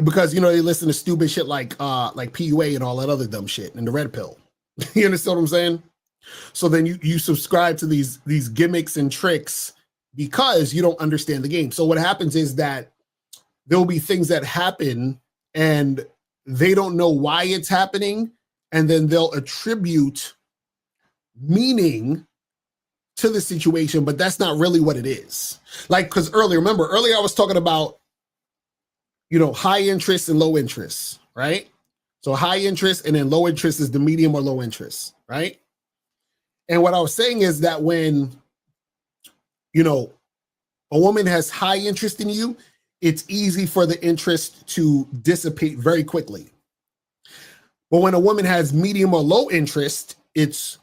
because they listen to stupid shit like PUA and all that other dumb shit and the red pill. You understand what I'm saying? So then you subscribe to these gimmicks and tricks because you don't understand the game. So what happens is that there'll be things that happen and they don't know why it's happening, and then they'll attribute meaning to the situation, but that's not really what it is. Like, because earlier I was talking about, high interest and low interest, right? So high interest and then low interest is the medium or low interest, right? And what I was saying is that when, a woman has high interest in you, it's easy for the interest to dissipate very quickly. But when a woman has medium or low interest, it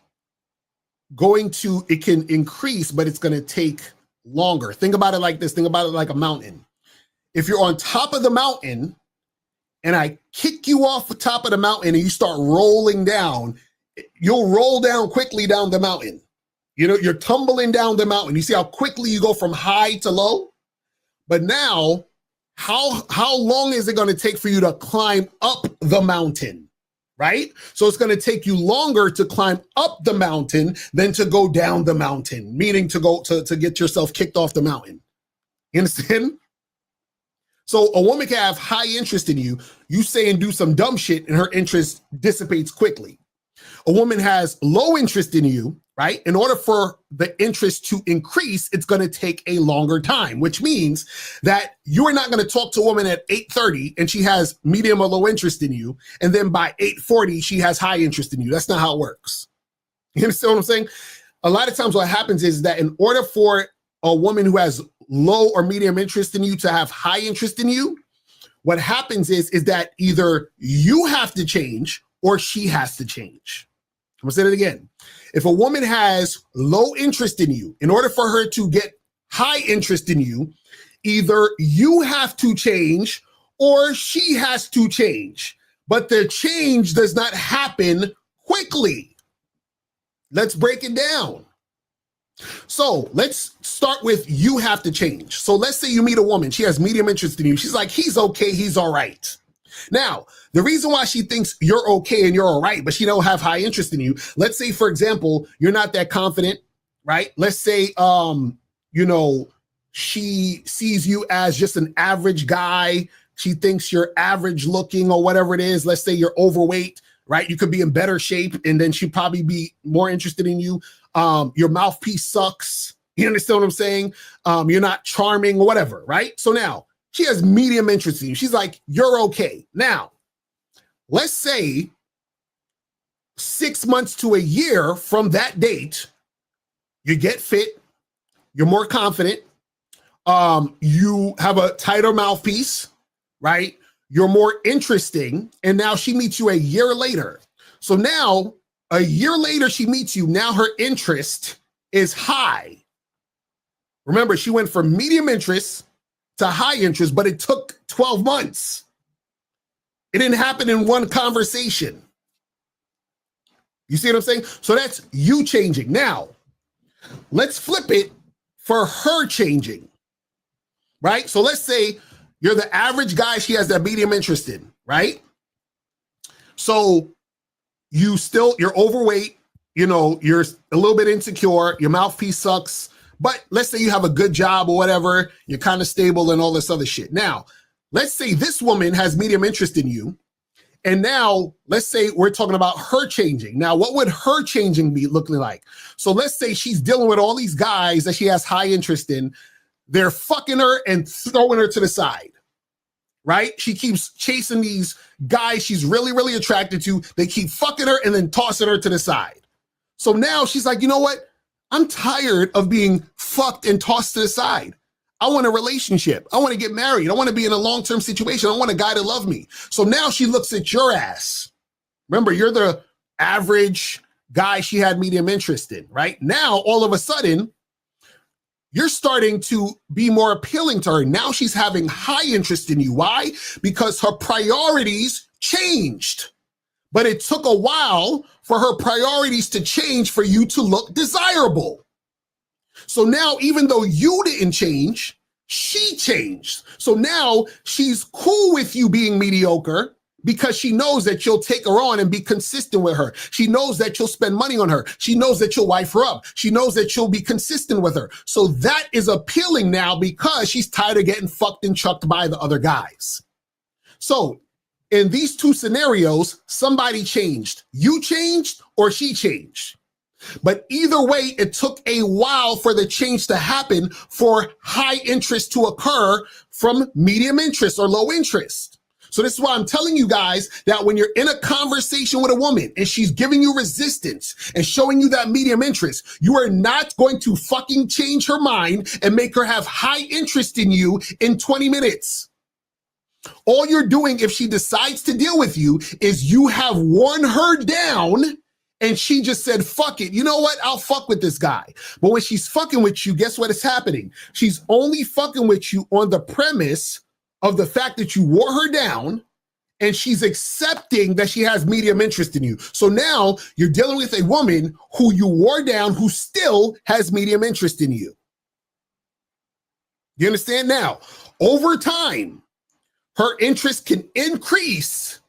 can increase, but it's going to take longer. Think about it like this. Think about it like a mountain. If you're on top of the mountain and I kick you off the top of the mountain and you start rolling down, you'll roll down quickly down the mountain. You're tumbling down the mountain. You see how quickly you go from high to low? But now, how long is it going to take for you to climb up the mountain? Right? So it's going to take you longer to climb up the mountain than to go down the mountain, meaning to go to get yourself kicked off the mountain. You understand? So a woman can have high interest in you. You say and do some dumb shit and her interest dissipates quickly. A woman has low interest in you, right? In order for the interest to increase, it's going to take a longer time, which means that you are not going to talk to a woman at 8:30 and she has medium or low interest in you. And then by 8:40, she has high interest in you. That's not how it works. You understand what I'm saying? A lot of times what happens is that in order for a woman who has low or medium interest in you to have high interest in you, what happens is that either you have to change or she has to change. I'm gonna say it again. If a woman has low interest in you, in order for her to get high interest in you, either you have to change or she has to change. But the change does not happen quickly. Let's break it down. So let's start with you have to change. So let's say you meet a woman, she has medium interest in you. She's like, he's okay, he's all right. Now, the reason why she thinks you're okay and you're all right, but she don't have high interest in you. Let's say, for example, you're not that confident, right? Let's say, she sees you as just an average guy. She thinks you're average looking or whatever it is. Let's say you're overweight, right? You could be in better shape and then she'd probably be more interested in you. Your mouthpiece sucks. You understand what I'm saying? You're not charming or whatever, right? So now, she has medium interest in you. She's like, you're okay. Now, let's say 6 months to a year from that date, you get fit, you're more confident, you have a tighter mouthpiece, right? You're more interesting, and now she meets you a year later. So now, a year later, she meets you. Now her interest is high. Remember, she went from medium interest to high interest, but it took 12 months. It didn't happen in one conversation. You see what I'm saying? So that's you changing. Now, let's flip it for her changing, right? So let's say you're the average guy she has that medium interest in, right? So you're overweight, you're a little bit insecure, your mouthpiece sucks, but let's say you have a good job or whatever, you're kind of stable and all this other shit. Now, let's say this woman has medium interest in you, and now let's say we're talking about her changing. Now, what would her changing be looking like? So let's say she's dealing with all these guys that she has high interest in. They're fucking her and throwing her to the side, right? She keeps chasing these guys she's really, really attracted to. They keep fucking her and then tossing her to the side. So now she's like, you know what? I'm tired of being fucked and tossed to the side. I want a relationship. I want to get married. I want to be in a long-term situation. I want a guy to love me. So now she looks at your ass. Remember, you're the average guy she had medium interest in, right? Now, all of a sudden, you're starting to be more appealing to her. Now she's having high interest in you. Why? Because her priorities changed. But it took a while for her priorities to change for you to look desirable. So now, even though you didn't change, She changed. So now she's cool with you being mediocre because she knows that you'll take her on and be consistent with her. She knows that you'll spend money on her. She knows that you'll wife her up. She knows that you'll be consistent with her. So that is appealing now because she's tired of getting fucked and chucked by the other guys. So in these two scenarios, somebody changed. You changed or she changed. But either way, it took a while for the change to happen, for high interest to occur from medium interest or low interest. So this is why I'm telling you guys that when you're in a conversation with a woman and she's giving you resistance and showing you that medium interest, you are not going to fucking change her mind and make her have high interest in you in 20 minutes. All you're doing if she decides to deal with you is you have worn her down and she just said, fuck it. You know what? I'll fuck with this guy. But when she's fucking with you, guess what is happening? She's only fucking with you on the premise of the fact that you wore her down, and she's accepting that she has medium interest in you. So now you're dealing with a woman who you wore down, who still has medium interest in you. You understand? Now, over time, her interest can increase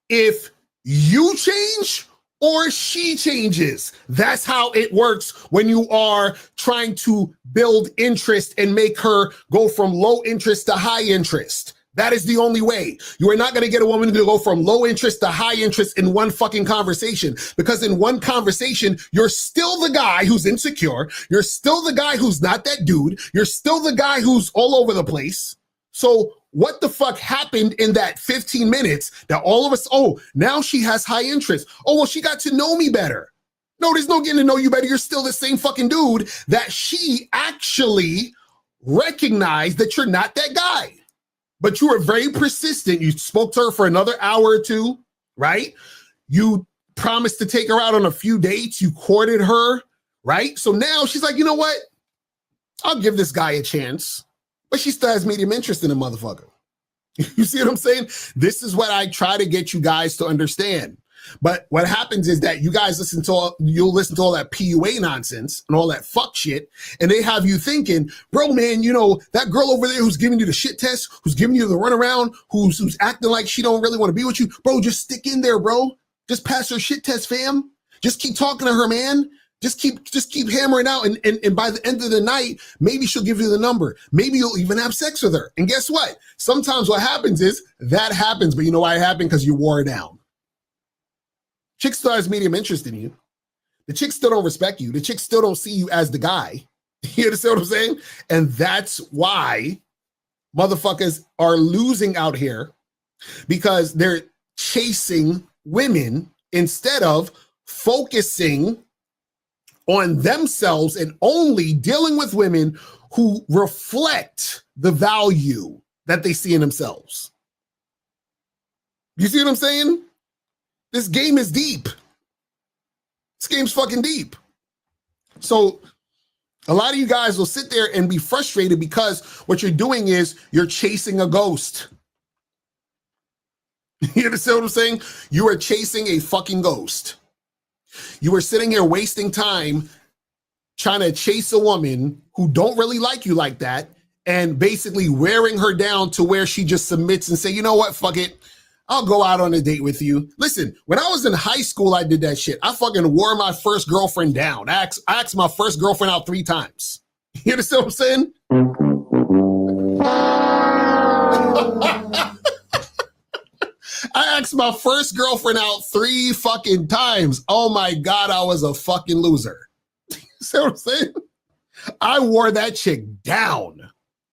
if you change or she changes. That's how it works when you are trying to build interest and make her go from low interest to high interest. That is the only way. You are not going to get a woman to go from low interest to high interest in one fucking conversation, because in one conversation, you're still the guy who's insecure. You're still the guy who's not that dude. You're still the guy who's all over the place. So what the fuck happened in that 15 minutes that all of us, oh, now she has high interest. Oh, well, she got to know me better. No, there's no getting to know you better. You're still the same fucking dude that she actually recognized that you're not that guy. But you were very persistent. You spoke to her for another hour or two, right? You promised to take her out on a few dates. You courted her, right? So now she's like, you know what? I'll give this guy a chance. But she still has medium interest in the motherfucker. You see what I'm saying? This is what I try to get you guys to understand. But what happens is that you guys you'll listen to all that PUA nonsense and all that fuck shit, and they have you thinking, bro, man, you know, that girl over there who's giving you the shit test, who's giving you the runaround, who's acting like she don't really want to be with you, bro, just stick in there, bro. Just pass her shit test, fam. Just keep talking to her, man. Just keep hammering out, and by the end of the night, maybe she'll give you the number. Maybe you'll even have sex with her. And guess what? Sometimes what happens is that happens, but you know why it happened? Because you wore her down. Chick still has medium interest in you. The chicks still don't respect you. The chicks still don't see you as the guy. You understand what I'm saying? And that's why motherfuckers are losing out here, because they're chasing women instead of focusing on themselves and only dealing with women who reflect the value that they see in themselves. You see what I'm saying? This game is deep. This game's fucking deep. So a lot of you guys will sit there and be frustrated because what you're doing is you're chasing a ghost. You understand what I'm saying? You are chasing a fucking ghost. You are sitting here wasting time trying to chase a woman who don't really like you like that, and basically wearing her down to where she just submits and say, you know what, fuck it. I'll go out on a date with you. Listen, when I was in high school, I did that shit. I fucking wore my first girlfriend down. I asked my first girlfriend out 3 times. You understand what I'm saying? I asked my first girlfriend out 3 fucking times. Oh my God, I was a fucking loser. See what I'm saying? I wore that chick down.